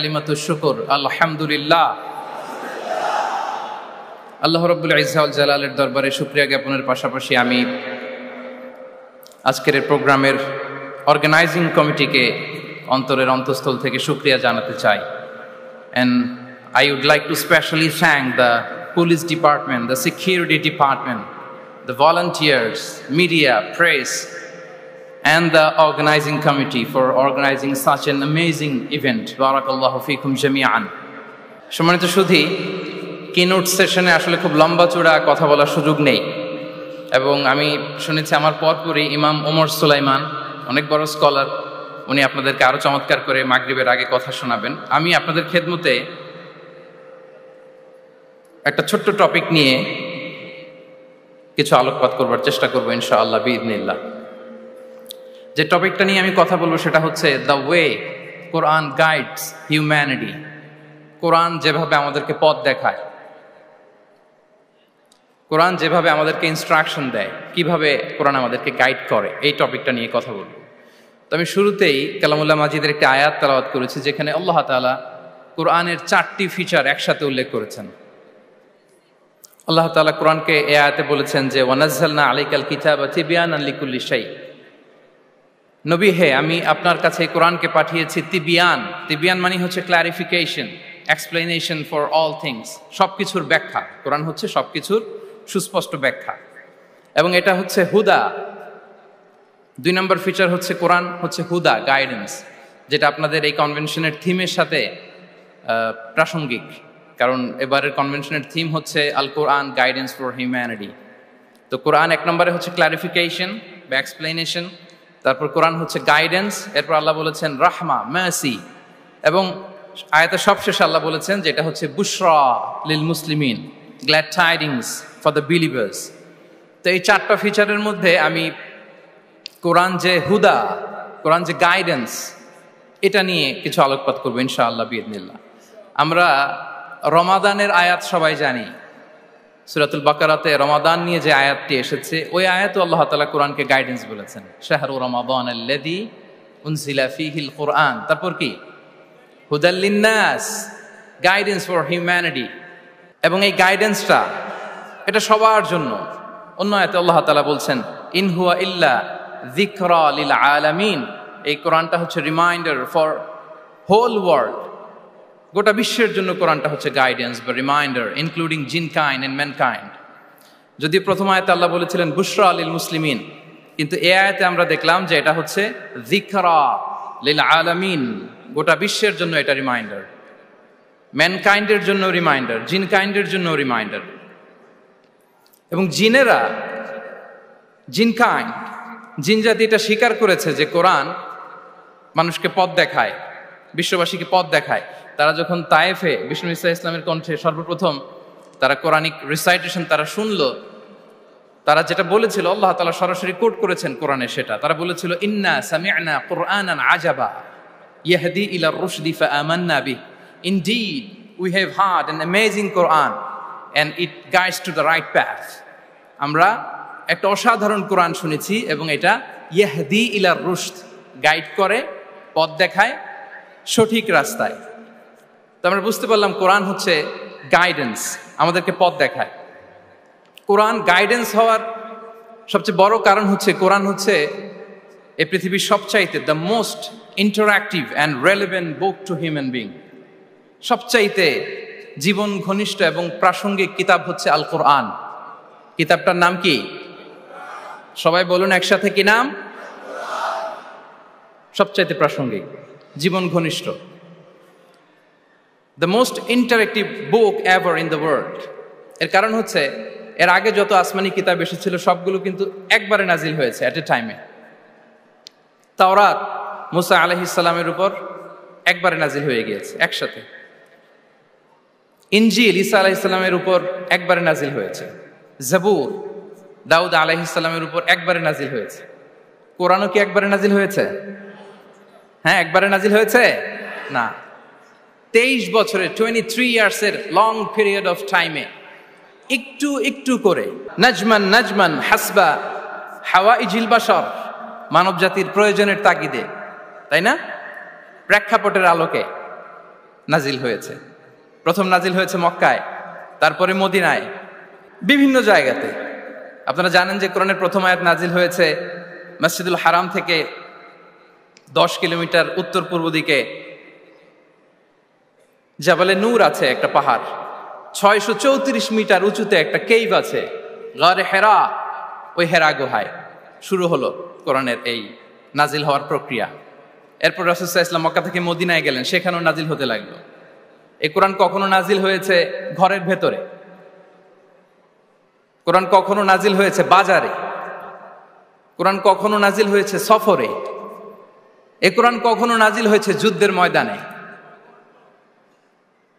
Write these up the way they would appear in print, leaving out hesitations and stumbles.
কালিমাতুশ শুকর আলহামদুলিল্লাহ। আল্লাহ রাব্বুল ইজ্জা ওয়াল জালালের দরবারে শুকরিয়া জ্ঞাপনের পাশাপাশি আমি আজকের এই প্রোগ্রামের অর্গানাইজিং কমিটিকে অন্তরের অন্তঃস্থল থেকে শুকরিয়া জানাতে চাই। And I would like to specially thank the police department, the security department, the volunteers, media, press, and the organizing committee for organizing such an amazing event. Barakallahu fikum jami'an. সম্মানিত সুধী, keynote সেশনে আসলে খুব লম্বা চূড়া কথা বলার সুযোগ নেই, এবং আমি শুনেছি আমার পরপরই ইমাম ওমর সুলাইমান, অনেক বড় স্কলার, উনি আপনাদেরকে আরো চমৎকার করে মাগরিবের আগে কথা শোনাবেন। আমি আপনাদের খেদমতে একটা ছোট্ট টপিক নিয়ে কিছু আলোকপাত করবার চেষ্টা করবো ইনশাআল্লাহ বিইذنিল্লাহ। যে টপিকটা নিয়ে আমি কথা বলবো সেটা হচ্ছে the way Quran guides humanity. কোরআন যেভাবে আমাদেরকে পথ দেখায়, কোরআন যেভাবে আমাদেরকে ইনস্ট্রাকশন দেয়, কিভাবে কোরআন আমাদেরকে গাইড করে, এই টপিকটা নিয়ে কথা বলবো। তো আমি শুরুতেই কালামুল্লাহ মাজিদের একটি আয়াত তেলাওয়াত করেছি, যেখানে আল্লাহ তাআলা কোরআনের 4টি ফিচার একসাথে উল্লেখ করেছেন। আল্লাহ তাআলা কোরআনকে এই আয়াতে বলেছেন যে ওয়ানাজ্জালনা আলাইকাল কিতাবা তিবয়ানান লিকুল্লি শাই। নবী হে, আমি আপনার কাছে কোরআনকে পাঠিয়েছি তিবিয়ান। তিবিয়ান মানে হচ্ছে clarification, explanation for all things, সবকিছুর ব্যাখ্যা। কোরআন হচ্ছে সবকিছুর সুস্পষ্ট ব্যাখ্যা, এবং এটা হচ্ছে হুদা। 2 নম্বর ফিচার হচ্ছে কোরআন হচ্ছে হুদা, গাইডেন্স, যেটা আপনাদের এই কনভেনশনের থিমের সাথে প্রাসঙ্গিক, কারণ এবারের কনভেনশনের থিম হচ্ছে আল কোরআন গাইডেন্স ফর হিউম্যানিটি। তো কোরআন 1 নম্বরে হচ্ছে ক্লারিফিকেশন বা এক্সপ্লেনেশন, তারপর কোরআন হচ্ছে গাইডেন্স, এরপর আল্লাহ বলেছেন রাহমা, মার্সি, এবং আয়াতের সবশেষে আল্লাহ বলেছেন যে এটা হচ্ছে বুশরা লিল মুসলিমিন, glad tidings for the believers. তো এই 4টা ফিচারের মধ্যে আমি কোরআন যে হুদা, কোরআন যে গাইডেন্স, এটা নিয়ে কিছু আলোকপাত করবো ইনশাআল্লাহ বিইذনিল্লাহ। আমরা রমাদানের আয়াত সবাই জানি, সূরাতুল বাকারাতে রমাদান নিয়ে যে আয়াতটি এসেছে, ওই আয়াতে আল্লাহ তাআলা কোরআনকে গাইডেন্স বলেছেন, শাহরু রমাদানাল্লাযী উনজিলা ফীহিল কুরআন। তারপর কি? হুদাল লিন্নাস, গাইডেন্স ফর হিউম্যানিটি। এবং এই গাইডেন্সটা এটা সবার জন্য। অন্য আয়াতে আল্লাহ তাআলা বলছেন ইন হুয়া ইল্লা যিকরা লিল আলামিন। এই কোরআনটা হচ্ছে রিমাইন্ডার ফর হোল ওয়ার্ল্ড, গোটা বিশ্বের জন্য কোরআনটা হচ্ছে গাইডেন্স বা reminder, including jinnkind and mankind. যদি প্রথম আয়াতে আল্লাহ বলেছিলেন বুশরা লিল মুসলিমিন, কিন্তু এই আয়াতে আমরা দেখলাম যে এটা হচ্ছে যিকরা লিল আলামিন, গোটা বিশ্বের জন্য এটা রিমাইন্ডার, ম্যানকাইন্ডের জন্য রিমাইন্ডার, জিনকাইন্ডের জন্য রিমাইন্ডার। এবং জিনেরা, জিনকাইন্ড, জিন জাতি এটা স্বীকার করেছে যে কোরআন মানুষকে পথ দেখায়, বিশ্ববাসীকে পথ দেখায়। তারা যখন তায়েফে বিষ্ণু ঈসা ইসলামের কণ্ঠে সর্বপ্রথম তারা কোরআনিক রিসাইটেশন তারা শুনলো, তারা যেটা বলেছিল আল্লাহ তাআলা সরাসরি কোট করেছেন কোরআনে, সেটা তারা বলেছিল ইন্না সামি'না কুরআনান আজাবা ইয়াহদি ইলা রুশদি ফাআমান্না বিহি। Indeed, we have heard an amazing Quran and it guides to the right path. আমরা একটা অসাধারণ কোরআন শুনেছি এবং এটা ইয়াহদি ইলা রুশদ, গাইড করে, পথ দেখায় সঠিক রাস্তায়। তো আমরা বুঝতে পারলাম কোরআন হচ্ছে গাইডেন্স, আমাদেরকে পথ দেখায়। কোরআন গাইডেন্স হওয়ার সবচেয়ে বড় কারণ হচ্ছে কোরআন হচ্ছে এই পৃথিবীর সবচাইতে the most interactive and relevant book to human being. সবচাইতে জীবন ঘনিষ্ঠ এবং প্রাসঙ্গিক কিতাব হচ্ছে আল কোরআন। কিতাবটার নাম কি? সবাই বলুন একসাথে, কি নাম? সবচাইতে প্রাসঙ্গিক, জীবন ঘনিষ্ঠ, the most interactive book ever in the world. এর কারণ হচ্ছে এর আগে যত আসমানি কিতাব এসেছিল সবগুলো কিন্তু একবারে নাজিল হয়েছে এট এ টাইমে। তাওরাত মুসা আলাইহিস সালামের উপর একবারে নাজিল হয়ে গিয়েছে একসাথে। ইনজিল ঈসা আলাইহিস সালামের উপর একবারে নাজিল হয়েছে। জাবুর দাউদ আলাইহিস সালামের উপর একবারে নাজিল হয়েছে। কোরআনও কি একবারে নাজিল হয়েছে? হ্যাঁ, একবারে নাজিল হয়েছে না, 23 বছরের 23 ইয়ার্সের লং পিরিয়ড অফ টাইমে একটু একটু করে নাজমান নাজমান হাসবা হাওয়াইজিল বাশার, মানব জাতির প্রয়োজনের তাগিদে, তাই না, প্রেক্ষাপটের আলোকে নাজিল হয়েছে। প্রথম নাজিল হয়েছে মক্কায়, তারপরে মদিনায়, বিভিন্ন জায়গাতে। আপনারা জানেন যে কোরআনের প্রথম আয়াত নাজিল হয়েছে মসজিদুল হারাম থেকে 10 কিলোমিটার উত্তর পূর্ব দিকে জাবালে নূর আছে, একটা পাহাড়, 634 মিটার উঁচুতে একটা কেইভ আছে, গারে হেরা। ওই হেরা গুহায় শুরু হলো কোরআনের এই নাজিল হওয়ার প্রক্রিয়া। এরপর রাসূল সাল্লাল্লাহু আলাইহি ওয়াসাল্লাম মক্কা থেকে মদিনায় গেলেন, সেখানেও নাজিল হতে লাগলো। এই কোরআন কখনো নাজিল হয়েছে ঘরের ভেতরে, কোরআন কখনো নাজিল হয়েছে বাজারে, কোরআন কখনো নাজিল হয়েছে সফরে, এ কোরআন কখনো নাজিল হয়েছে যুদ্ধের ময়দানে,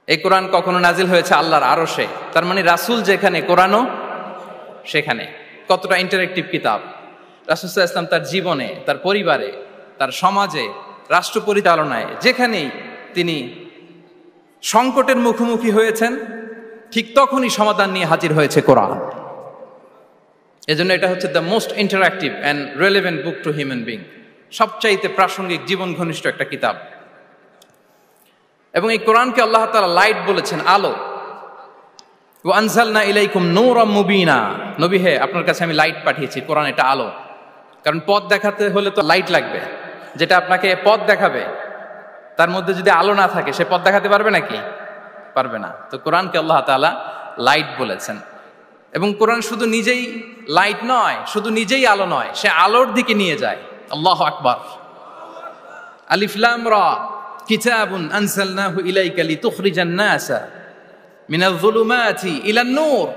এই কোরআন কখনো নাজিল হয়েছে আল্লাহর আরশে। তার মানে রাসূল যেখানে, কোরআনও সেখানে। কতটা ইন্টারেক্টিভ কিতাব! রাসূল সাল্লাল্লাহু আলাইহি ওয়াসাল্লাম তার জীবনে, তার পরিবারে, তার সমাজে, রাষ্ট্র পরিচালনায় যেখানেই তিনি সংকটের মুখোমুখি হয়েছেন, ঠিক তখনই সমাধান নিয়ে হাজির হয়েছে কোরআন। এজন্য এটা হচ্ছে the most interactive and relevant book to human being, সবচাইতে প্রাসঙ্গিক, জীবন ঘনিষ্ঠ একটা কিতাব। এবং এই কোরআনকে আল্লাহ তাআলা লাইট বলেছেন, আলো। ওয়া আনজালনা ইলাইকুম নূরাম মুবিনা, নবী হে, আপনার কাছে আমি লাইট পাঠিয়েছি। কোরআন এটা আলো, কারণ পথ দেখাতে হলে তো লাইট লাগবে। যেটা আপনাকে পথ দেখাবে, তার মধ্যে যদি আলো না থাকে, সে পথ দেখাতে পারবে নাকি? পারবে না। তো কোরআনকে আল্লাহ তাআলা লাইট বলেছেন। এবং কোরআন শুধু নিজেই লাইট নয়, শুধু নিজেই আলো নয়, সে আলোর দিকে নিয়ে যায়। আল্লাহু আকবার। আলিফ লাম রা, কিতাবুন আনজালনাহু ইলাইকা লিতুখরিজান নাসা মিনাল যুলুমাতি ইলান নূর।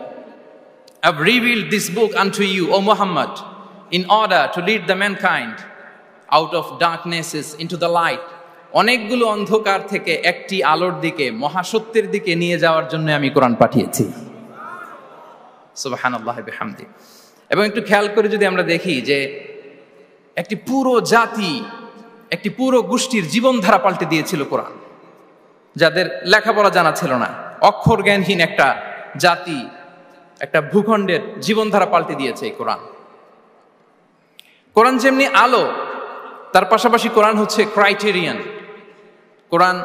I've revealed this book unto you, O Muhammad, in order to lead the mankind out of darknesses into the light. অনেকগুলো অন্ধকার থেকে একটি আলোর দিকে, মহাসত্যের দিকে নিয়ে যাওয়ার জন্য আমি কোরআন পাঠিয়েছি। সুবহানাল্লাহি বিহামদি। এবং একটু খেয়াল করে যদি আমরা দেখি যে একটি পুরো জাতি, একটি পুরো গোষ্ঠীর জীবনধারা পাল্টে দিয়েছিল কোরআন, যাদের লেখাপড়া জানা ছিল না, অক্ষর জ্ঞানহীন একটা জাতি, একটা ভূখণ্ডের জীবনধারা পাল্টে দিয়েছে এই কোরআন। কোরআন যেমনি আলো, তার পাশাপাশি কোরআন হচ্ছে ক্রাইটেরিয়ান। কোরআন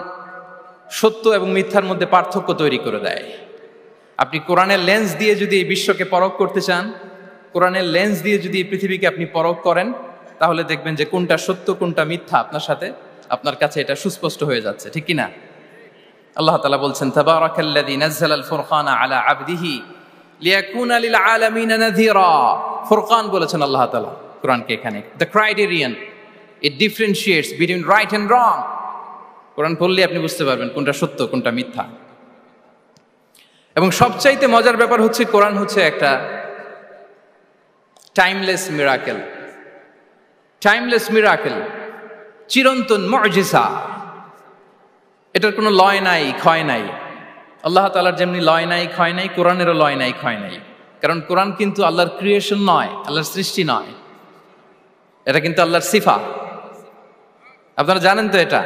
সত্য এবং মিথ্যার মধ্যে পার্থক্য তৈরি করে দেয়। আপনি কোরআনের লেন্স দিয়ে যদি এই বিশ্বকে পরখ করতে চান, কোরআনের লেন্স দিয়ে যদি এই পৃথিবীকে আপনি পরখ করেন, তাহলে দেখবেন যে কোনটা সত্য কোনটা মিথ্যা আপনার সাথে, আপনার কাছে এটা সুস্পষ্ট হয়ে যাচ্ছে, ঠিক কি না? আল্লাহ তাআলা বলছেন, তাবারাকাল্লাযী নাযালাল ফুরকানা আলা আবদিহি লিয়াকুনা লিল আলামিনা নাযীরা। ফুরকান বলেছেন আল্লাহ তাআলা কোরআনকে এখানে। The criterion, it differentiates between right and wrong. কোরআন পড়লে আপনি বুঝতে পারবেন কোনটা সত্য কোনটা মিথ্যা। এবং সবচাইতে মজার ব্যাপার হচ্ছে, কোরআন হচ্ছে একটা টাইমলেস মিরাকেল। টাইমলেস মিরাকেল, চিরন্তন মুজিজা। এটার কোনো লয় নাই, ক্ষয় নাই। আল্লাহ তাআলার যেমনি লয় নাই, ক্ষয় নাই, কোরআনেরও লয় নাই, ক্ষয় নাই। কারণ কোরআন কিন্তু আল্লাহর ক্রিয়েশন নয়, আল্লাহর সৃষ্টি নয়, এটা কিন্তু আল্লাহর সিফা। আপনারা জানেন তো এটা।